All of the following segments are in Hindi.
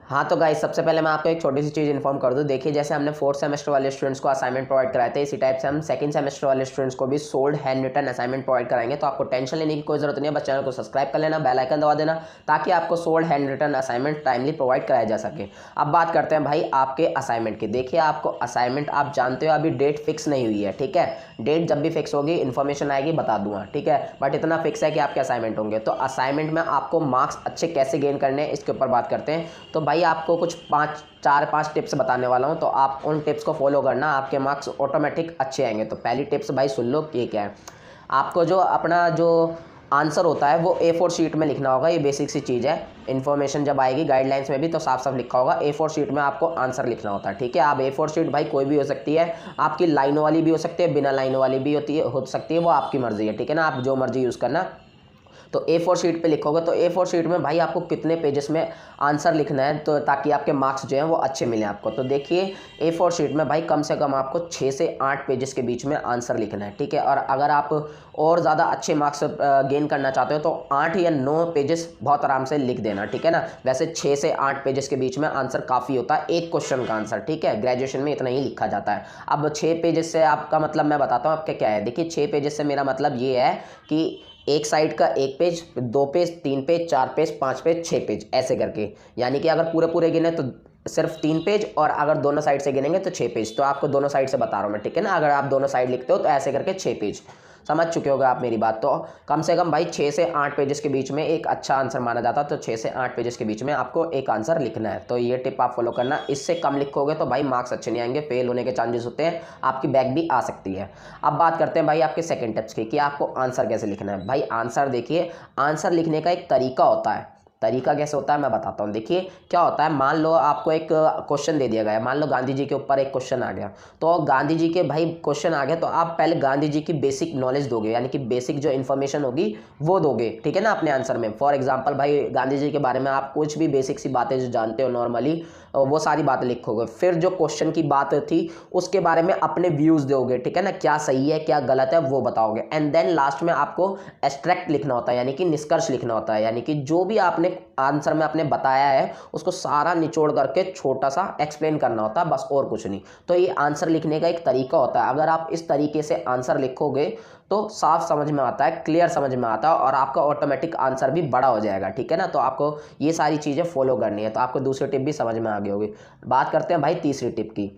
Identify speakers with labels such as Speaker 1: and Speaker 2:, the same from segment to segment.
Speaker 1: हाँ तो गाइस, सबसे पहले मैं आपको एक छोटी सी चीज़ इन्फॉर्म कर दूं। देखिए, जैसे हमने फोर्थ सेमेस्टर वाले स्टूडेंट्स को असाइनमेंट प्रोवाइड कराए थे, इसी टाइप से हम सेकंड सेमेस्टर वाले स्टूडेंट्स को भी solved hand written assignment provide कराएंगे। तो आपको टेंशन लेने की कोई जरूरत नहीं है, बस चैनल को सब्सक्राइब कर लेना, बेल आइकन दबा देना, ताकि आपको solved hand written assignment timely provide कराया जा सके। अब बात करते हैं भाई आपके असाइनमेंट की। देखिए, आपको असाइनमेंट आप जानते हो अभी डेट फिक्स नहीं हुई है, ठीक है। डेट जब भी फिक्स होगी, इन्फॉर्मेशन आएगी, बता दूंगा, ठीक है। बट इतना फिक्स है कि आपके असाइनमेंट होंगे। तो असाइनमेंट में आपको मार्क्स अच्छे कैसे गेन करने हैं, इसके ऊपर बात करते हैं। तो भाई आपको कुछ 4-5 टिप्स बताने वाला हूं, तो आप उन टिप्स को फॉलो करना, आपके मार्क्स ऑटोमेटिक अच्छे आएंगे। तो पहली टिप्स भाई सुन लो, ये क्या है। आपको जो अपना जो आंसर होता है वो A4 शीट में लिखना होगा। ये बेसिक सी चीज़ है। इन्फॉर्मेशन जब आएगी गाइडलाइंस में भी तो साफ साफ लिखा होगा, A4 शीट में आपको आंसर लिखना होता है, ठीक है। आप A4 शीट भाई कोई भी हो सकती है, आपकी लाइनों वाली भी हो सकती है, बिना लाइनों वाली भी हो सकती है, वो आपकी मर्जी है, ठीक है ना। आप जो मर्जी यूज़ करना। तो A4 शीट पे लिखोगे तो A4 शीट में भाई आपको कितने पेजेस में आंसर लिखना है, तो ताकि आपके मार्क्स जो हैं वो अच्छे मिले आपको। तो देखिए, A4 शीट में भाई कम से कम आपको 6 से 8 पेजेस के बीच में आंसर लिखना है, ठीक है। और अगर आप और ज़्यादा अच्छे मार्क्स गेन करना चाहते हो तो 8 या 9 पेजेस बहुत आराम से लिख देना, ठीक है ना। वैसे 6 से 8 पेजेस के बीच में आंसर काफ़ी होता है एक क्वेश्चन का आंसर, ठीक है। ग्रेजुएशन में इतना ही लिखा जाता है। अब 6 पेजेस से आपका मतलब मैं बताता हूँ आपका क्या है। देखिए, 6 पेजेस से मेरा मतलब ये है कि एक साइड का 1 page, 2 page, 3 page, 4 page, 5 page, 6 page, ऐसे करके। यानी कि अगर पूरे पूरे गिने तो सिर्फ 3 पेज, और अगर दोनों साइड से गिनेंगे तो 6 पेज। तो आपको दोनों साइड से बता रहा हूँ मैं, ठीक है ना। अगर आप दोनों साइड लिखते हो तो ऐसे करके 6 पेज। समझ चुके होगे आप मेरी बात। तो कम से कम भाई 6 से 8 पेजेस के बीच में एक अच्छा आंसर माना जाता है। तो 6 से 8 पेजेस के बीच में आपको एक आंसर लिखना है। तो ये टिप आप फॉलो करना। इससे कम लिखोगे तो भाई मार्क्स अच्छे नहीं आएंगे, फेल होने के चांसेस होते हैं, आपकी बैक भी आ सकती है। अब बात करते हैं भाई आपके सेकंड टिप्स की, कि आपको आंसर कैसे लिखना है। भाई आंसर देखिए, आंसर लिखने का एक तरीका होता है। तरीका कैसे होता है मैं बताता हूँ। देखिए क्या होता है, मान लो आपको एक क्वेश्चन दे दिया गया है, मान लो गांधी जी के ऊपर एक क्वेश्चन आ गया। तो गांधी जी के भाई क्वेश्चन आ गया, तो आप पहले गांधी जी की बेसिक नॉलेज दोगे, यानी कि बेसिक जो इन्फॉर्मेशन होगी वो दोगे, ठीक है ना, अपने आंसर में। फॉर एग्जाम्पल भाई गांधी जी के बारे में आप कुछ भी बेसिक सी बातें जो जानते हो नॉर्मली, वो सारी बातें लिखोगे। फिर जो क्वेश्चन की बात थी उसके बारे में अपने व्यूज़ दोगे, ठीक है ना, क्या सही है क्या गलत है वो बताओगे। एंड देन लास्ट में आपको एब्स्ट्रैक्ट लिखना होता है, यानी कि निष्कर्ष लिखना होता है। यानी कि जो भी आपने आंसर में आपने बताया है उसको सारा निचोड़ करके छोटा सा एक्सप्लेन करना होता है, बस और कुछ नहीं। तो ये आंसर लिखने का एक तरीका होता है। अगर आप इस तरीके से आंसर लिखोगे तो साफ समझ में आता है, क्लियर समझ में आता है, और आपका ऑटोमेटिक आंसर भी बड़ा हो जाएगा, ठीक है ना। तो आपको ये सारी चीज़ें फॉलो करनी है। तो आपको दूसरी टिप भी समझ में आ गई होगी। बात करते हैं भाई तीसरी टिप की।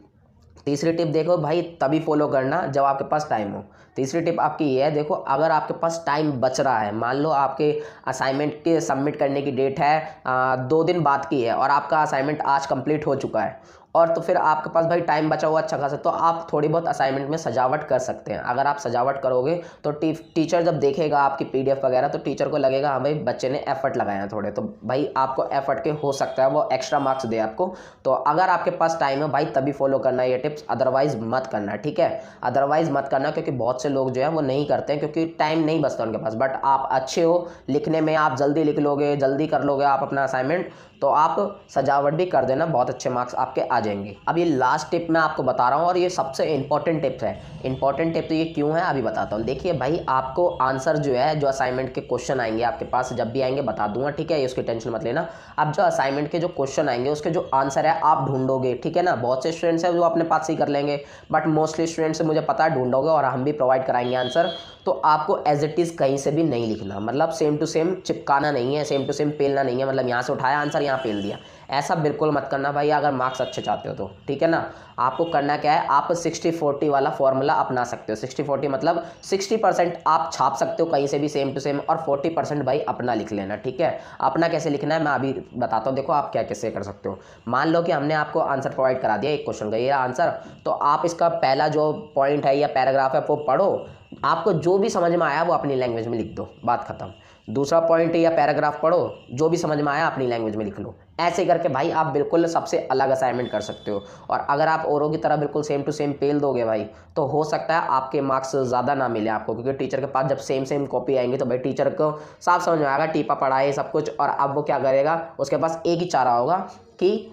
Speaker 1: तीसरी टिप देखो भाई तभी फॉलो करना जब आपके पास टाइम हो। तीसरी टिप आपकी ये है, देखो अगर आपके पास टाइम बच रहा है, मान लो आपके असाइनमेंट के सबमिट करने की डेट है 2 दिन बाद की है, और आपका असाइनमेंट आज कंप्लीट हो चुका है, और तो फिर आपके पास भाई टाइम बचा हुआ अच्छा खासा, तो आप थोड़ी बहुत असाइनमेंट में सजावट कर सकते हैं। अगर आप सजावट करोगे तो टीचर जब देखेगा आपकी PDF वगैरह, तो टीचर को लगेगा हाँ भाई बच्चे ने एफर्ट लगाए हैं थोड़े, तो भाई आपको एफर्ट के हो सकता है वो एक्स्ट्रा मार्क्स दे आपको। तो अगर आपके पास टाइम है भाई तभी फॉलो करना ये टिप्स, अदरवाइज मत करना, ठीक है। अदरवाइज मत करना, क्योंकि बहुत से लोग जो है वो नहीं करते हैं क्योंकि टाइम नहीं बचता उनके पास। बट आप अच्छे हो लिखने में, आप जल्दी लिख लोगे, जल्दी कर लोगे आप अपना असाइनमेंट, तो आप सजावट भी कर देना, बहुत अच्छे मार्क्स आपके आ जाएंगे। अब ये लास्ट टिप मैं आपको बता रहा हूँ, और ये सबसे इंपॉर्टेंट टिप है। इंपॉर्टेंट टिप तो ये क्यों है अभी बताता हूँ। देखिए भाई आपको आंसर जो है, जो असाइनमेंट के क्वेश्चन आएंगे आपके पास, जब भी आएंगे बता दूंगा, ठीक है, ये उसकी टेंशन मत लेना। अब जो असाइनमेंट के जो क्वेश्चन आएंगे उसके जो आंसर है आप ढूंढोगे, ठीक है ना। बहुत से स्टूडेंट्स हैं जो अपने पास से ही कर लेंगे, बट मोस्टली स्टूडेंट्स मुझे पता है ढूंढोगे, और हम भी प्रोवाइड कराएंगे आंसर। तो आपको एज इट इज़ कहीं से भी नहीं लिखना, मतलब सेम टू सेम चिपकाना नहीं है, सेम टू सेम पेलना नहीं है, मतलब यहाँ से उठाया आंसर यहाँ पेल दिया, ऐसा बिल्कुल मत करना भाई अगर मार्क्स अच्छे चाहते हो तो, ठीक है ना। आपको करना क्या है, आप 60-40 वाला फॉर्मूला अपना सकते हो। 60-40 मतलब 60% आप छाप सकते हो कहीं से भी सेम टू सेम, और 40% भाई अपना लिख लेना, ठीक है। अपना कैसे लिखना है मैं अभी बताता हूँ। देखो आप क्या कैसे कर सकते हो। मान लो कि हमने आपको आंसर प्रोवाइड करा दिया एक क्वेश्चन का, ये आंसर, तो आप इसका पहला जो पॉइंट है या पैराग्राफ है वो पढ़ो, आपको जो भी समझ में आया वो अपनी लैंग्वेज में लिख दो, बात खत्म। दूसरा पॉइंट या पैराग्राफ पढ़ो, जो भी समझ में आया अपनी लैंग्वेज में लिख लो। ऐसे करके भाई आप बिल्कुल सबसे अलग असाइनमेंट कर सकते हो। और अगर आप औरों की तरह बिल्कुल सेम टू सेम पेल दोगे भाई, तो हो सकता है आपके मार्क्स ज़्यादा ना मिले आपको, क्योंकि टीचर के पास जब सेम सेम कॉपी आएंगी तो भाई टीचर को साफ समझ में आएगा टीपा पढ़ा है सब कुछ, और अब वो क्या करेगा, उसके पास एक ही चारा होगा कि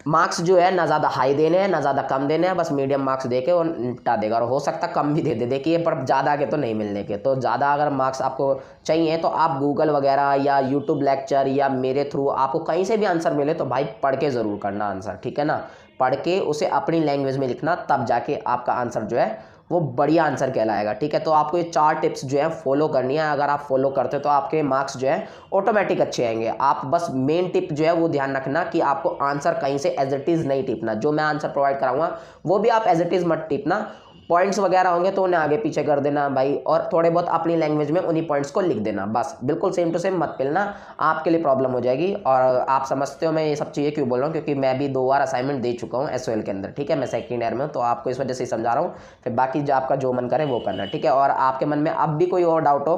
Speaker 1: मार्क्स जो है ना ज़्यादा हाई देने हैं ना ज़्यादा कम देने हैं, बस मीडियम मार्क्स दे के और निपटा देगा, और हो सकता कम भी दे दे, देखिए, पर ज़्यादा के तो नहीं मिलने के। तो ज़्यादा अगर मार्क्स आपको चाहिए तो आप गूगल वगैरह या यूट्यूब लेक्चर या मेरे थ्रू आपको कहीं से भी आंसर मिले तो भाई पढ़ के ज़रूर करना आंसर, ठीक है ना। पढ़ के उसे अपनी लैंग्वेज में लिखना, तब जाके आपका आंसर जो है वो बढ़िया आंसर कहलाएगा, ठीक है। तो आपको ये 4 टिप्स जो है फॉलो करनी है, अगर आप फॉलो करते हो तो आपके मार्क्स जो है ऑटोमेटिक अच्छे आएंगे। आप बस मेन टिप जो है वो ध्यान रखना कि आपको आंसर कहीं से एज इट इज़ नहीं टिपना, जो मैं आंसर प्रोवाइड कराऊंगा वो भी आप एज इट इज़ मत टिपना। पॉइंट्स वगैरह होंगे तो उन्हें आगे पीछे कर देना भाई, और थोड़े बहुत अपनी लैंग्वेज में उन्हीं पॉइंट्स को लिख देना, बस बिल्कुल सेम टू सेम मत पिलना, आपके लिए प्रॉब्लम हो जाएगी। और आप समझते हो मैं ये सब चीज़ें क्यों बोल रहा हूँ, क्योंकि मैं भी 2 बार असाइनमेंट दे चुका हूँ एसओएल के अंदर, ठीक है। मैं सेकंड ईयर में हूँ, तो आपको इस वजह से समझा रहा हूँ। फिर बाकी जो आपका जो मन करे वो करना, ठीक है। और आपके मन में अब भी कोई और डाउट हो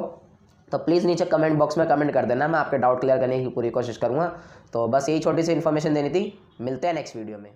Speaker 1: तो प्लीज़ नीचे कमेंट बॉक्स में कमेंट कर देना, मैं आपके डाउट क्लियर करने की पूरी कोशिश करूँगा। तो बस यही छोटी सी इन्फॉर्मेशन देनी थी, मिलते हैं नेक्स्ट वीडियो में।